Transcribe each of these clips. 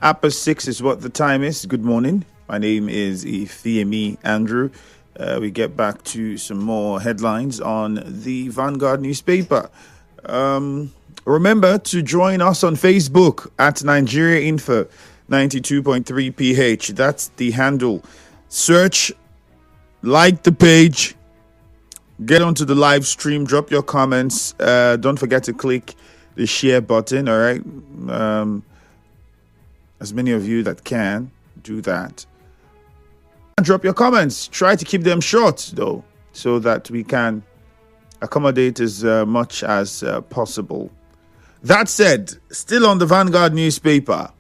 Upper 6 is what the time is. Good morning. My name is Ifeemi Andrew. We get back to some more headlines on the Vanguard newspaper. Remember to join us on Facebook at Nigeria Info 92.3 PH. That's the handle. Search, like the page, get onto the live stream, drop your comments. Don't forget to click the share button, all right? As many of you that can, do that. Drop your comments. Try to keep them short, though, so that we can accommodate as much as possible. That said, still on the Vanguard newspaper.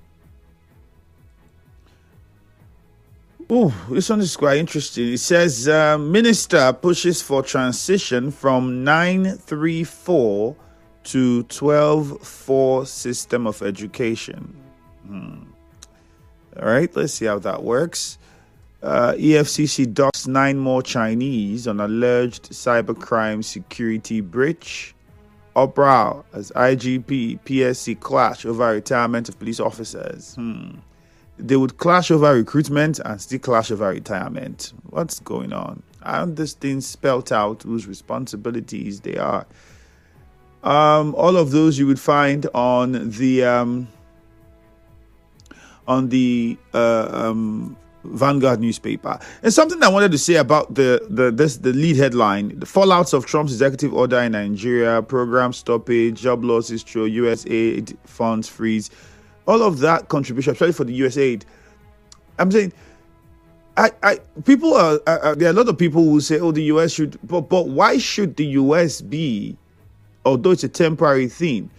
Oh, this one is quite interesting. It says, Minister pushes for transition from 934 to 12-4 system of education. All right, let's see how that works. EFCC docks 9 more Chinese on alleged cybercrime security breach. Obra as IGP, PSC clash over retirement of police officers. They would clash over recruitment and still clash over retirement. What's going on? Aren't these things spelt out whose responsibilities they are? All of those you would find on the Vanguard newspaper. And something I wanted to say about the lead headline: the fallouts of Trump's executive order in Nigeria, program stoppage, job losses through USAID funds freeze, all of that contribution, especially for the USAID. I'm saying, people are there are a lot of people who say, oh, the US should, but why should the US be, although it's a temporary thing?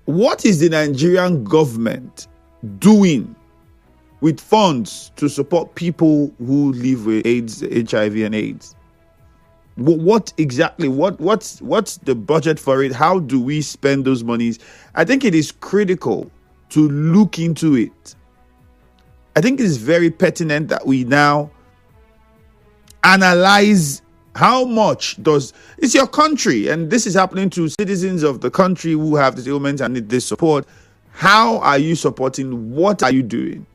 What is the Nigerian government doing with funds to support people who live with AIDS, HIV, and AIDS? What exactly? What's the budget for it? How do we spend those monies? I think it is critical to look into it. I think it is very pertinent that we now analyze how much it's your country, and this is happening to citizens of the country who have this ailment and need this support. How are you supporting? What are you doing?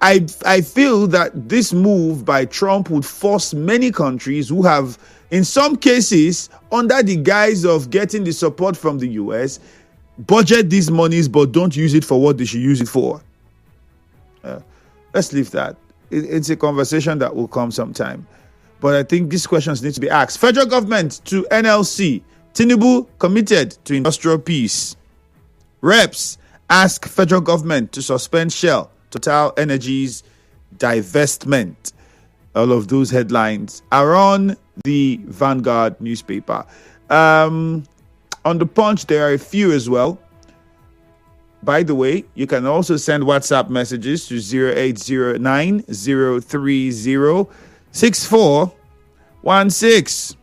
I feel that this move by Trump would force many countries who have, in some cases, under the guise of getting the support from the US, budget these monies but don't use it for what they should use it for. Let's leave that. It's a conversation that will come sometime. But I think these questions need to be asked. Federal government to NLC. Tinubu committed to industrial peace. Reps ask federal government to suspend Shell, Total Energies divestment. All of those headlines are on the Vanguard newspaper. On the Punch, there are a few as well. By the way, you can also send WhatsApp messages to 0809-030-6416.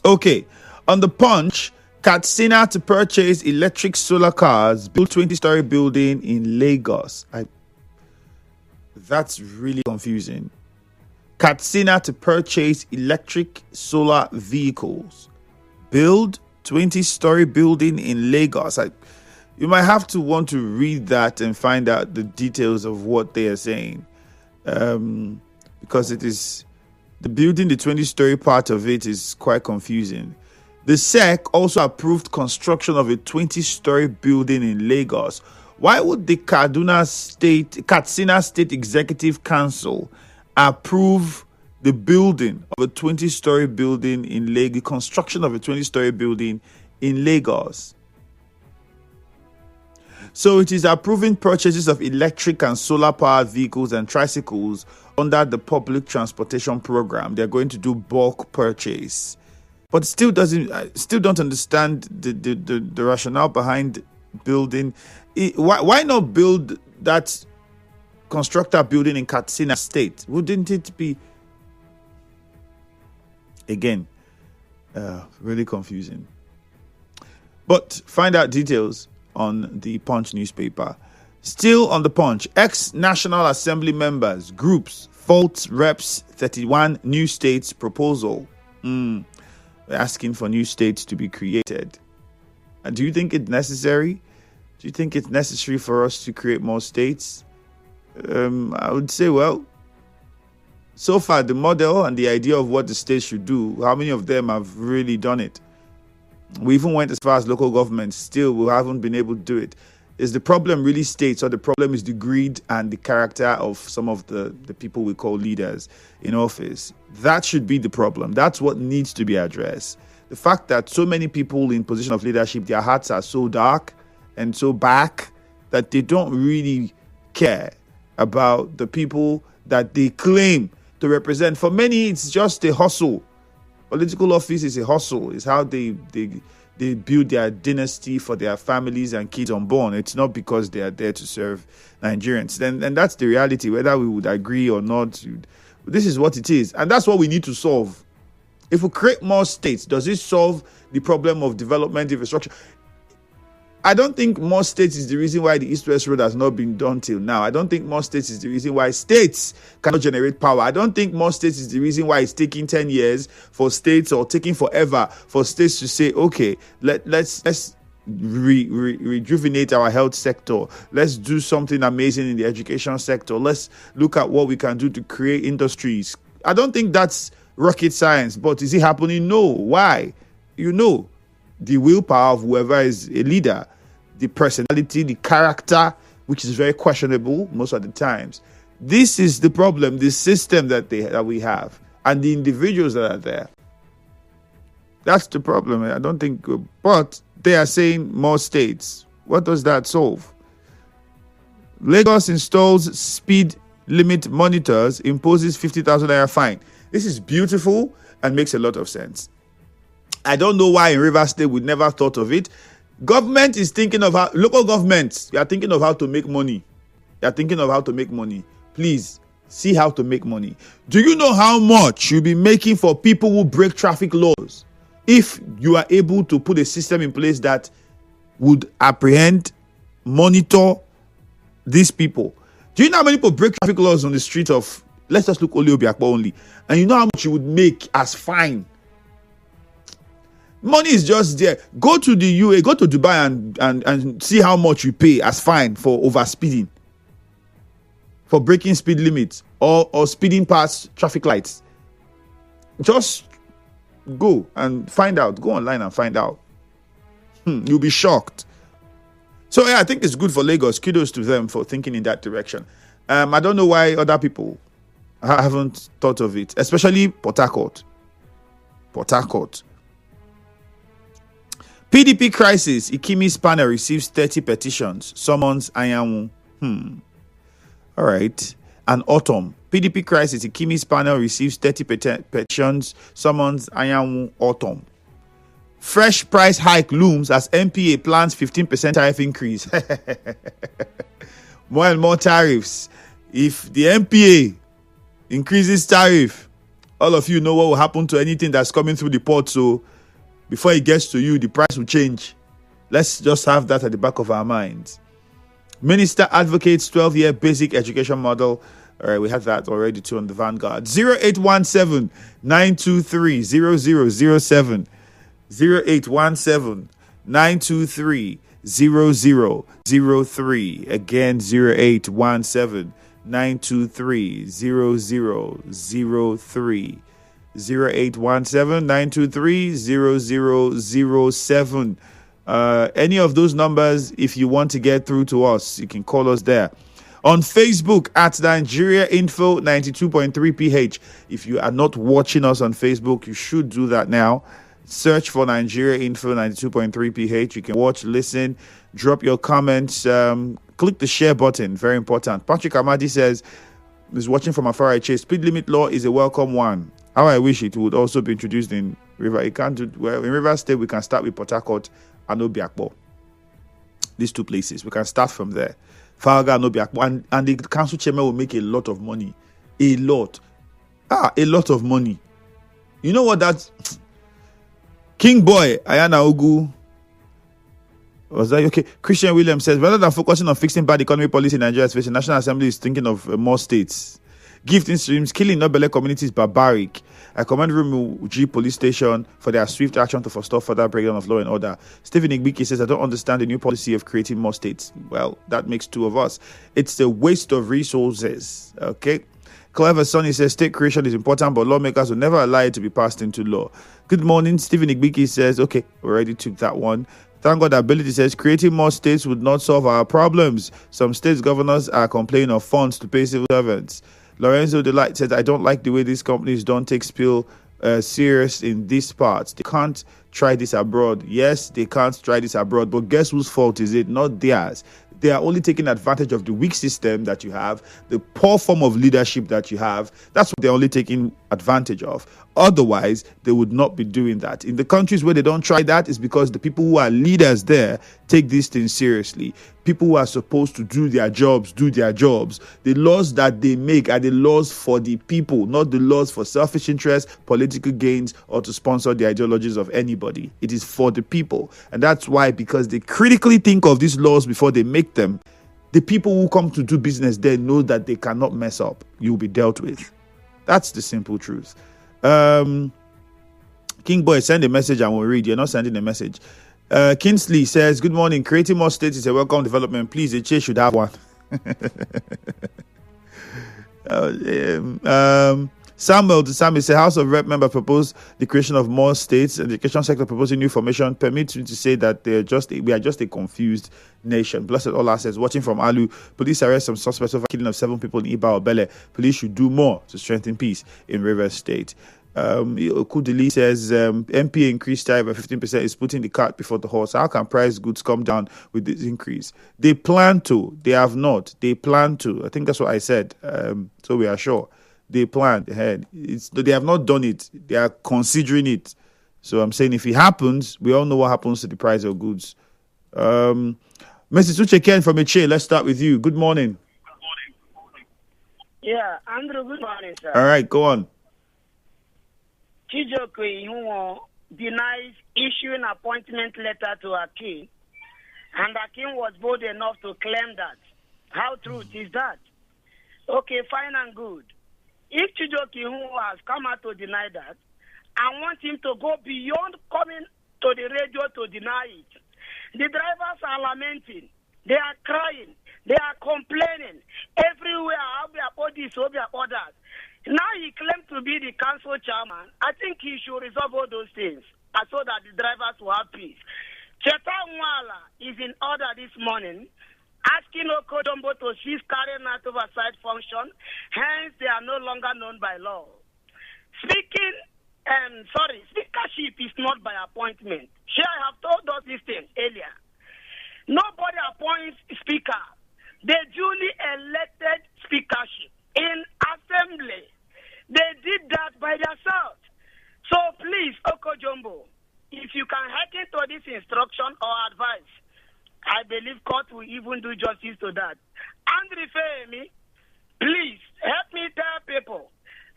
Okay, on the Punch, Katsina to purchase electric solar cars, build 20-story building in Lagos. That's really confusing. Katsina to purchase electric solar vehicles, build 20-story building in Lagos. You might have to want to read that and find out the details of what they are saying, because it is the building, the 20-story part of it is quite confusing. The SEC also approved construction of a 20-story building in Lagos. Why would the Katsina State Executive Council approve the building of a 20-story building in Lagos, construction of a 20-story building in Lagos? So it is approving purchases of electric and solar powered vehicles and tricycles under the public transportation program. They're going to do bulk purchase. But still don't understand the rationale behind building. Why not build that, construct that building in Katsina State? Wouldn't it be, again, really confusing? But find out details on the Punch newspaper. Still on the Punch, ex-National Assembly members, groups, fault reps 31 new states proposal. We're asking for new states to be created. And do you think it's necessary? Do you think it's necessary for us to create more states? I would say, well, so far the model and the idea of what the states should do, how many of them have really done it? We even went as far as local governments. Still, we haven't been able to do it. Is the problem really states, or the problem is the greed and the character of some of the people we call leaders in office? That should be the problem. That's what needs to be addressed. The fact that so many people in position of leadership, their hearts are so dark and so back that they don't really care about the people that they claim to represent. For many, it's just a hustle. Political office is a hustle. It's how they build their dynasty for their families and kids unborn. It's not because they are there to serve Nigerians. And that's the reality, whether we would agree or not. This is what it is. And that's what we need to solve. If we create more states, does it solve the problem of development infrastructure? I don't think more states is the reason why the East-West Road has not been done till now. I don't think more states is the reason why states cannot generate power. I don't think more states is the reason why it's taking 10 years for states, or taking forever for states to say, okay, let's rejuvenate our health sector. Let's do something amazing in the education sector. Let's look at what we can do to create industries. I don't think that's rocket science, but is it happening? No. Why? The willpower of whoever is a leader, the personality, the character, which is very questionable most of the times. This is the problem, the system that we have, and the individuals that are there. That's the problem. I don't think, but they are saying more states. What does that solve? Lagos installs speed limit monitors, imposes 50,000 naira fine. This is beautiful and makes a lot of sense. I don't know why in Rivers State we never thought of it. Government is thinking of how, local governments, you are thinking of how to make money. You are thinking of how to make money. Please, see how to make money. Do you know how much you'll be making for people who break traffic laws if you are able to put a system in place that would apprehend, monitor these people? Do you know how many people break traffic laws on the street of, let's just look only Obiakpo only, and you know how much you would make as fine? Money is just there. Go to the UAE, go to Dubai and see how much you pay as fine for overspeeding, for breaking speed limits, or speeding past traffic lights. Just go and find out. Go online and find out. You'll be shocked. So yeah, I think it's good for Lagos. Kudos to them for thinking in that direction. I don't know why other people haven't thought of it, especially Port Harcourt. Port Harcourt. PDP crisis. Ikimi's panel receives 30 petitions. Summons Anyanwu. All right. And autumn. PDP crisis. Ikimi's panel receives 30 petitions. Summons Anyanwu. Autumn. Fresh price hike looms as MPA plans 15% tariff increase. More and more tariffs. If the MPA increases tariff, all of you know what will happen to anything that's coming through the port. So before it gets to you, the price will change. Let's just have that at the back of our minds. Minister advocates 12-year basic education model. All right, we have that already too on the Vanguard. 0817-923-0007. 0817-923-0003. Again, 0817-923-0003. 0817-923-0007. Any of those numbers, if you want to get through to us, you can call us there. On Facebook at Nigeria Info 92.3 PH. If you are not watching us on Facebook, you should do that now. Search for Nigeria Info 92.3 PH. You can watch, listen, drop your comments, click the share button. Very important. Patrick Amadi says, is watching from afar. Speed limit law is a welcome one. How I wish it would also be introduced in River. It can't do well in River State. We can start with Port Harcourt and Obiakpo. These two places. We can start from there. Falga and Obiakpo. And the council chairman will make a lot of money. A lot of money. You know what that King Boy, Ayana Ogu. Was that okay? Christian Williams says, rather than focusing on fixing bad economy policy in Nigeria, the National Assembly is thinking of more states. Gifting streams, killing Nobele community is barbaric. I commend Rumu G police station for their swift action to forestall further breakdown of law and order. Stephen Igbiki says, I don't understand the new policy of creating more states. Well, that makes two of us. It's a waste of resources. Okay. Clever Sonny says, state creation is important, but lawmakers will never allow it to be passed into law. Good morning. Stephen Igbiki says, okay, we already took that one. Thank God Ability says, creating more states would not solve our problems. Some states governors are complaining of funds to pay civil servants. Lorenzo Delight says, I don't like the way these companies don't take spill serious in these parts. They can't try this abroad. Yes, they can't try this abroad, but guess whose fault is it? Not theirs. They are only taking advantage of the weak system that you have, the poor form of leadership that you have. That's what they're only taking advantage of. Otherwise, they would not be doing that. In the countries where they don't try that, is because the people who are leaders there take these things seriously. People who are supposed to do their jobs, do their jobs. The laws that they make are the laws for the people, not the laws for selfish interests, political gains, or to sponsor the ideologies of anybody. It is for the people. And that's why, because they critically think of these laws before they make them, the people who come to do business there know that they cannot mess up. You'll be dealt with. That's the simple truth. King Boy, send a message and we'll read. You're not sending a message. Kinsley says, good morning. Creating more states is a welcome development. Please, the church should have one. Samuel says, House of Rep member proposed the creation of more states. And the education sector proposing new formation permits me to say that we are just a confused nation. Blessed Allah says, watching from Alu, police arrest some suspects over killing of 7 people in Iba Obele. Police should do more to strengthen peace in Rivers State. Kudili says, MPA increased tariff by 15% is putting the cart before the horse. How can price goods come down with this increase? They plan to. They have not. They plan to. I think that's what I said. So we are sure. They planned ahead. They have not done it. They are considering it. So I'm saying if it happens, we all know what happens to the price of goods. Mrs. Uche Ken from Eche, let's start with you. Good morning. Yeah, Andrew, good morning, sir. All right, go on. Chijioke Ihunwo denies issuing appointment letter to Akin, and Akin was bold enough to claim that. How true is that? Okay, fine and good. If Chijioke Ihunwo has come out to deny that, I want him to go beyond coming to the radio to deny it. The drivers are lamenting. They are crying. They are complaining. Everywhere, about this, about that. Now he claims to be the council chairman. I think he should resolve all those things so that the drivers will have peace. Cheta Nwala is in order this morning, asking Okodombo to cease carrying out oversight function. Hence, they are no longer known by law. Speakership is not by appointment. I have told us this thing earlier. Nobody appoints speaker. They duly elected speakership in assembly. They did that by themselves. So please, Okojombo, if you can hearken to this instruction or advice, I believe court will even do justice to that. Andre Femi, please help me tell people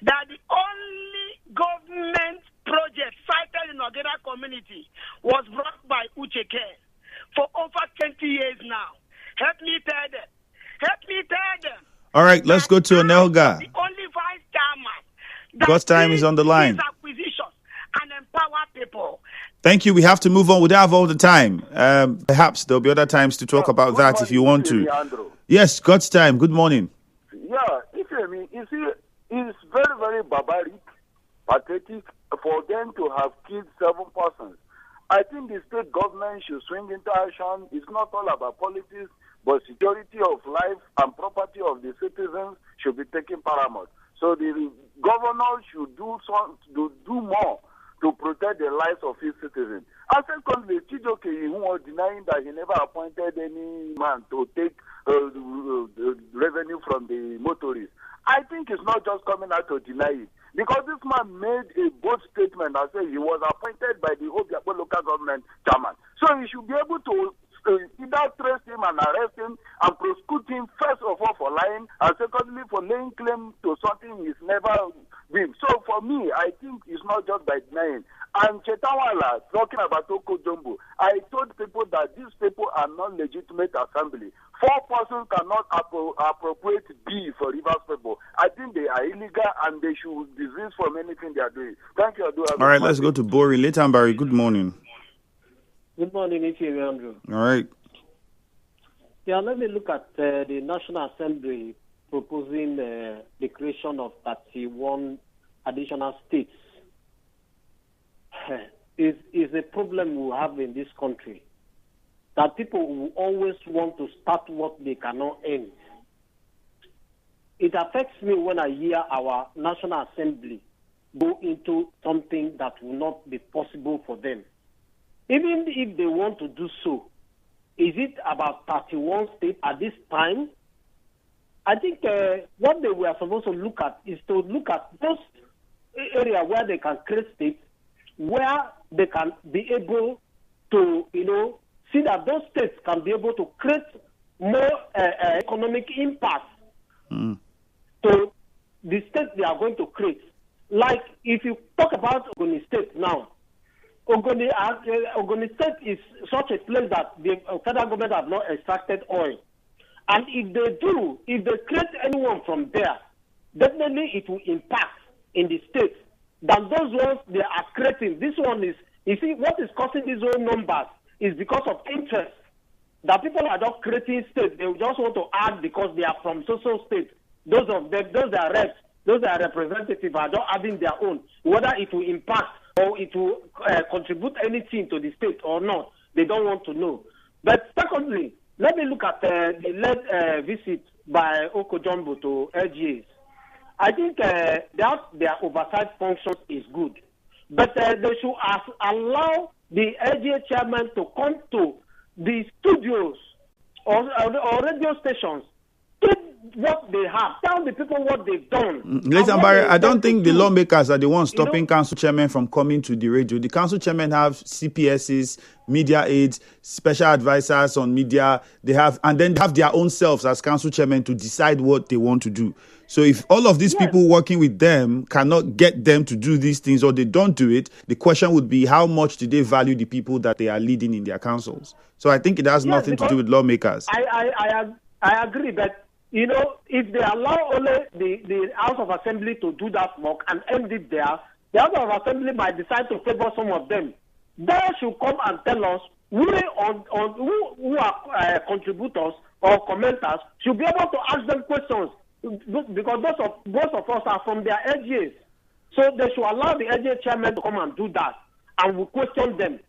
that the only government project cited in Ogeda community was brought by Uche Ken for over 20 years now. Help me tell them. All right, let's go to Onelga. The only vice chairman. God's time is on the line. Acquisition and empower people. Thank you. We have to move on. We don't have all the time. Perhaps there'll be other times to talk about that if you want to. Andrew. Yes, God's time. Good morning. Yeah, you see, it's very, very barbaric, pathetic for them to have killed 7 persons. I think the state government should swing into action. It's not all about politics, but security of life and property of the citizens should be taken paramount. So the governor should do more to protect the lives of his citizens. And secondly, Chijioke Ihunwo denying that he never appointed any man to take revenue from the motorists. I think it's not just coming out to deny it. Because this man made a bold statement that said he was appointed by the Obiakpo local government chairman. So he should be able to either trace him and arrest him and prosecute him, first of all, for lying, and secondly, for laying claim to something he's never been. So for me, I think it's not just by denying. And Chetawala talking about Oko Jumbo, I told people that these people are not legitimate assembly. 4 persons cannot appropriate B for Rivers people. I think they are illegal and they should desist from anything they are doing. Thank you. All right, let's go to Bori. Leitambari, good morning. Good morning, Andrew. All right. Yeah, let me look at the National Assembly proposing the creation of 31 additional states. Is a problem we have in this country, that people will always want to start what they cannot end. It affects me when I hear our National Assembly go into something that will not be possible for them. Even if they want to do so, is it about 31 states at this time? I think what they were supposed to look at is to look at those areas where they can create states, where they can be able to, see that those states can be able to create more economic impact to the states they are going to create. Like if you talk about Ogoni State now, Ogoni State is such a place that the federal government have not extracted oil. And if they create anyone from there, definitely it will impact in the state than those ones they are creating. This one is, you see, what is causing these own numbers is because of interest. That people are not creating states. They just want to add because they are from social state. Those of them, those are reps, those are representatives are just adding their own. Whether it will impact or it will contribute anything to the state or not, they don't want to know. But secondly, let me look at the late visit by Oko Jumbo to LGAs. I think that their oversight functions is good. But they should allow the LGA chairman to come to the studios or radio stations, take what they have, tell the people what they've done. Leitambari, I don't think the lawmakers are the ones stopping council chairmen from coming to the radio. The council chairmen have CPSs, media aides, special advisors on media. They have their own selves as council chairmen to decide what they want to do. So if all of these people working with them cannot get them to do these things or they don't do it, the question would be how much do they value the people that they are leading in their councils? So I think it has nothing to do with lawmakers. I agree that, if they allow only the House of Assembly to do that work and end it there, the House of Assembly might decide to favor some of them. They should come and tell us who are contributors or commenters should be able to ask them questions. Because most of us are from their LGAs. So they should allow the LGA chairman to come and do that. And we'll question them.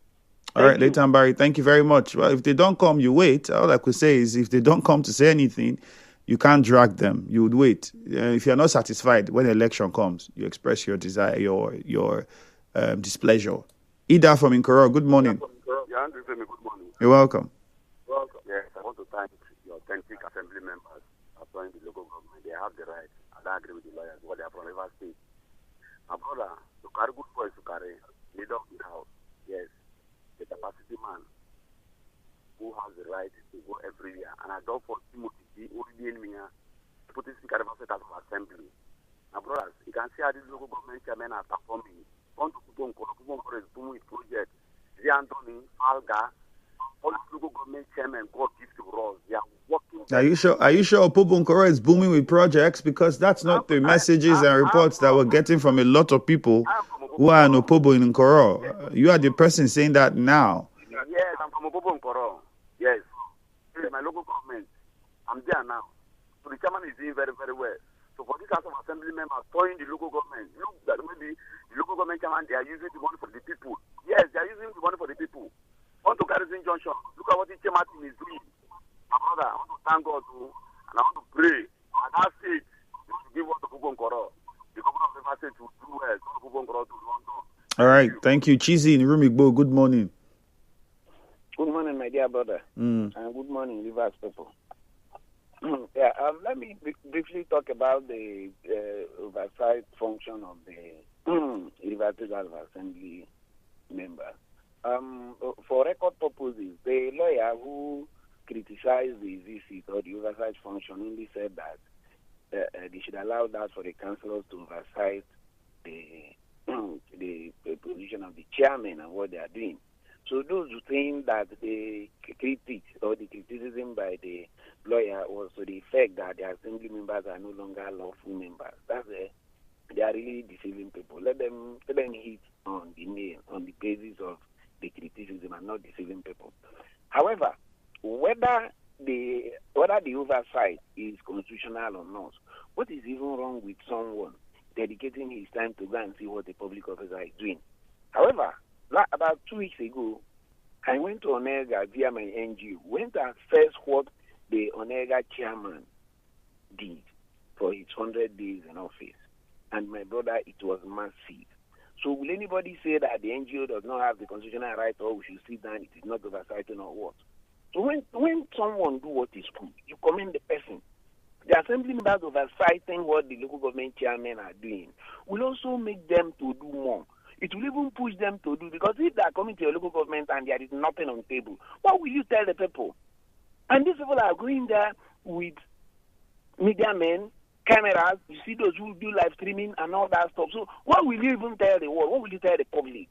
All right, Leitambari, thank you very much. Well, if they don't come, you wait. All I could say is if they don't come to say anything, you can't drag them. You would wait. If you're not satisfied when election comes, you express your desire, your displeasure. Ida from Nkoro, good morning. Andrew, good morning. You're welcome. Welcome. Yes, I want to thank your authentic assembly members appointing the local government. They have the right, and I agree with the lawyers, what they are from Rivers State. My brother, to carry good boys to carry, leader of the house, yes, the capacity man who has the right to go every year. And I don't for Timothy, already in me, put this Rivers State as an assembly. My brothers, you can see how these local government chairmen are performing. Want to put on with project, the Anthony, Alga, all the local government chairmen, God gives to us. They are working. Are you sure Opobo Nkoro is booming with projects? Because that's not the messages and reports that we're getting from a lot of people who are in Opobo in Nkoro. You are the person saying that now. Yes, I'm from Opobo Nkoro. Yes. This is my local government. I'm there now. So the chairman is doing very, very well. So for this House of Assembly members towing the local government, look that maybe the local government chairman, they are using the money for the people. Yes, they are using the money for the people. On to Garrison Junction, look at what the chairman is doing. My brother, I want to thank God too, and I want to pray. And that's it. To give us the Opobo Nkoro. The governor of the Rivers State to do well. So Opobo Nkoro to London. All right, thank you. Chizi in Rumigbo, good morning. Good morning, my dear brother. And good morning, Rivers people. Let me briefly talk about the oversight function of the Rivers State House of Assembly member. For record purposes, the lawyer who criticized the visit or the oversight function only said that they should allow that for the councillors to oversight the position of the chairman and what they are doing. So those who think that the critics or the criticism by the lawyer was to the effect that the assembly members are no longer lawful members, they are really deceiving people. Let them hit on the nail on the basis of the criticism and not deceiving people. However, whether the oversight is constitutional or not, what is even wrong with someone dedicating his time to go and see what the public officer is doing? However, about 2 weeks ago, I went to Onega via my NGO, went and assessed what the Onega chairman did for his 100 days in office. And my brother, it was massive. So will anybody say that the NGO does not have the constitutional right, or we should sit down, it is not oversighting or what? So when someone do what is good, you commend the person. The assembly members oversighting what the local government chairmen are doing will also make them to do more. It will even push them to do, because if they are coming to your local government and there is nothing on the table, what will you tell the people? And these people are going there with media men, cameras, you see those who do live streaming and all that stuff. So what will you even tell the world? What will you tell the public?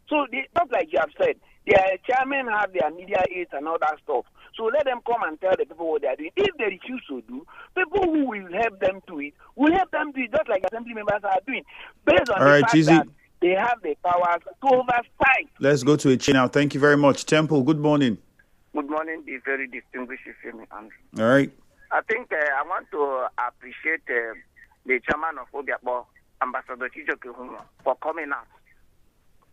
So not like you have said, their chairmen have their media aids and all that stuff. So let them come and tell the people what they are doing. If they refuse to do, people who will help them do it will help them do it, just like assembly members are doing. Based on the fact that they have the powers to oversight. Let's go to a chain now. Thank you very much. Temple, good morning. Good morning, the very distinguished Femi Andrew. All right. I think I want to appreciate the chairman of Obiakpo, Ambassador Chijoke Humo, for coming out.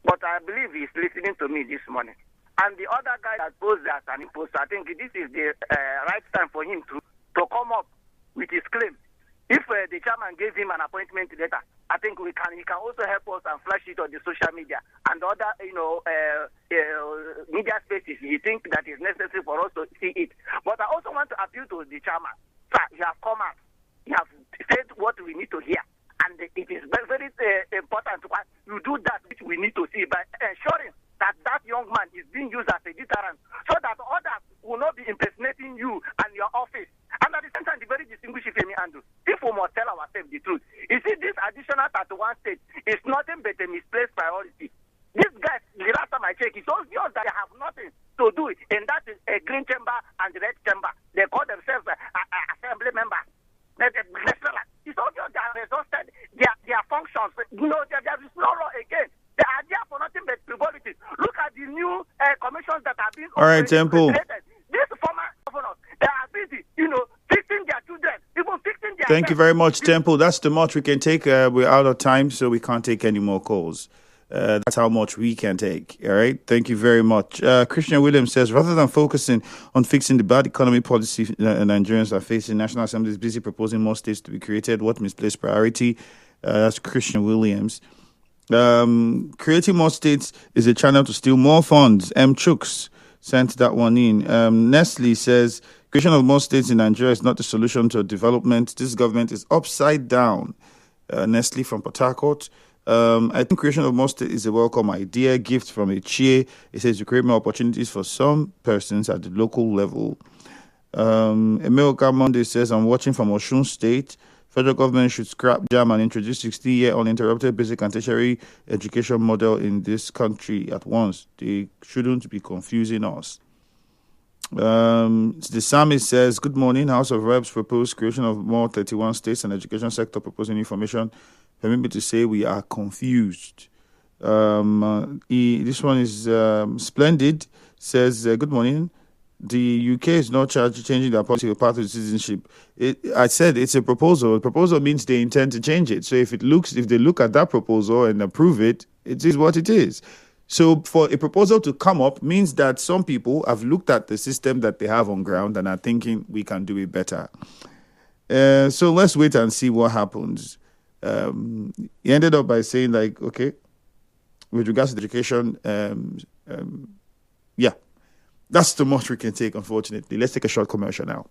But I believe he's listening to me this morning. And the other guy that posed as an imposter, I think this is the right time for him to come up with his claim. If the chairman gave him an appointment letter, I think he can also help us and flash it on the social media and other media spaces. He thinks that is necessary for us to see it. But I also want to appeal to the chairman. Sir, he has come out. He has said what we need to hear. And it is very, very important that you do that which we need to see by ensuring that young man is being used as a deterrent so that others will not be impersonating you and your office. And at the same time, the very distinguished Femi Andrew, if we must tell ourselves the truth, you see, this additional 31 states is nothing but a misplaced priority. These guys, the last time I checked, it's obvious that they have nothing to do in that green chamber and the red chamber. They call themselves assembly members. It's obvious they have exhausted their functions. There is no law again. They are there for nothing but frivolity. Look at the new commissions that have been all right, Temple. These former governors, they are busy, fixing their children, even fixing their... Thank you very much, Temple. That's the much we can take. We're out of time, so we can't take any more calls. That's how much we can take. All right. Thank you very much. Christian Williams says, rather than focusing on fixing the bad economy policy Nigerians are facing, National Assembly is busy proposing more states to be created. What misplaced priority? That's Christian Williams. Creating more states is a channel to steal more funds. M. Chooks sent that one in. Nestle says, creation of more states in Nigeria is not the solution to development. This government is upside down. Nestle from Port Harcourt. I think creation of more states is a welcome idea, gift from a chair. It says to create more opportunities for some persons at the local level. Emil Monday says, I'm watching from Osun State. Federal government should scrap JAMB and introduce 60-year uninterrupted basic and tertiary education model in this country at once. They shouldn't be confusing us. The psalmist says, good morning. House of Reps proposed creation of more 31 states and education sector proposing information. Permit me to say we are confused. This one is Splendid. Says, good morning. The UK is not changing their policy with path to citizenship. I said it's a proposal. A proposal means they intend to change it. So if they look at that proposal and approve it, it is what it is. So for a proposal to come up means that some people have looked at the system that they have on ground and are thinking we can do it better. So let's wait and see what happens. He ended up by saying, like, okay, with regards to education, yeah. That's the much we can take, unfortunately. Let's take a short commercial now.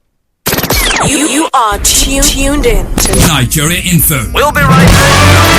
You are tuned in to Nigeria Info. We'll be right back.